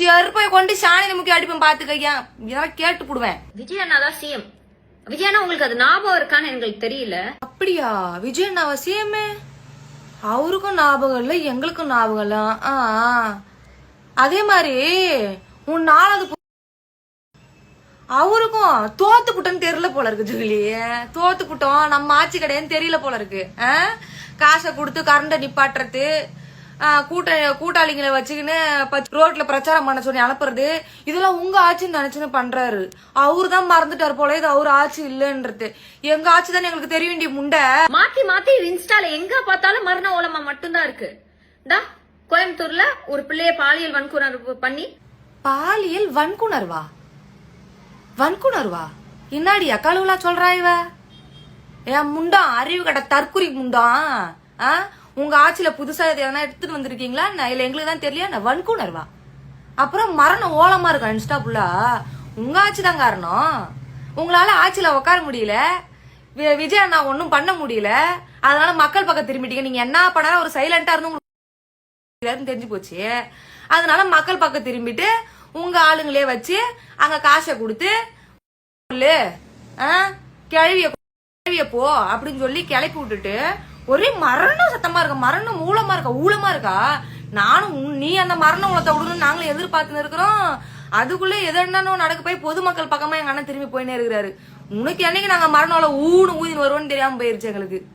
செருப்பை கொண்டு சாணி முக்கிய அடிப்பேன் பாத்துக்கையா, இதெல்லாம் கேட்டு போடுவேன். விஜய் அண்ணா தான் சிஎம். விஜய் அண்ணா உங்களுக்கு அது ஞாபகம் இருக்கான்னு எங்களுக்கு தெரியல. அப்படியா? விஜய் அண்ணாவா சிஎம்? அவருக்கும் ஞாபகம் இல்ல, எங்களுக்கும் ஞாபகம் இல்ல. அதே மாதிரி உன் 4வது அவருக்கும் தோத்து புட்டன்னு தெரியல போல இருக்கு. ஜூலி, தோத்து புட்டோம் நம்ம ஆட்சி கிடையாதுன்னு தெரியல போல இருக்கு. காசை கொடுத்து கரண்ட நிப்பாட்டுறது, கூட்டாளிங்களை வச்சுக்கின்னு ரோட்ல பிரச்சாரம் பண்ண சொல்லி அனுப்புறது, இதெல்லாம் உங்க ஆட்சின்னு நினைச்சுன்னு பண்றாரு. அவரு தான் மறந்துட்டாரு போல இது அவர் ஆட்சி இல்லன்றது. எங்க ஆட்சி தான் எங்களுக்கு தெரிய வேண்டிய முண்டை. மாத்தி மாத்தி இன்ஸ்டால எங்க பார்த்தாலும் மரண ஓலமா மட்டும்தான் இருக்கு. கோயம்புத்தூர்ல ஒரு பிள்ளைய பாலியல் வன்கொணர்வு பண்ணி. பாலியல் வன்கொணர்வா? வன்கொணர்வா? இன்னாடி அக்காளுவலா சொல்றா இவ? ஏன் முண்டா, அறிவு கட்ட தற்குறி முண்டா. உங்க ஆட்சியில புதுசா எதனா எடுத்துட்டு வந்திருக்கீங்களா? இல்ல எங்களுக்கு தான் தெரியல. வன்கொணர்வா? அப்புறம் மரண ஓலமா இருக்கா இன்ஸ்டா புல்லா? உங்க ஆட்சி தான் காரணம். உங்களால ஆட்சியில உட்கார முடியல, விஜய் அண்ணா ஒன்னும் பண்ண முடியல, அதனால மக்கள் பக்கம் திரும்பிட்டீங்க. நீங்க என்ன பண்ணாலும் ஒரு சைலண்டா இருந்து தெரிஞ்சு போச்சு. அதனால மக்கள் பக்கம் திரும்பிட்டு உங்க ஆளுங்களே வச்சு அங்க காசை கொடுத்து கிளவிய போ அப்படின்னு சொல்லி கிளப்பி விட்டுட்டு ஒரே மரணம் சத்தமா இருக்க, மரணம் மூலமா இருக்கா, ஊழமா இருக்கா. நானும் நீ அந்த மரண ஊழத்தை விடணும்னு நாங்களும் எதிர்பார்த்துன்னு இருக்கிறோம். அதுக்குள்ள எது என்னன்னு நடக்க போய் பொதுமக்கள் பக்கமா எங்க அண்ணன் திரும்பி போயினே இருக்கிறாரு. உனக்கு என்னைக்கு நாங்க மரணம் ஊன்னு ஊதின்னு வருவோம்னு தெரியாம போயிருச்சு எங்களுக்கு.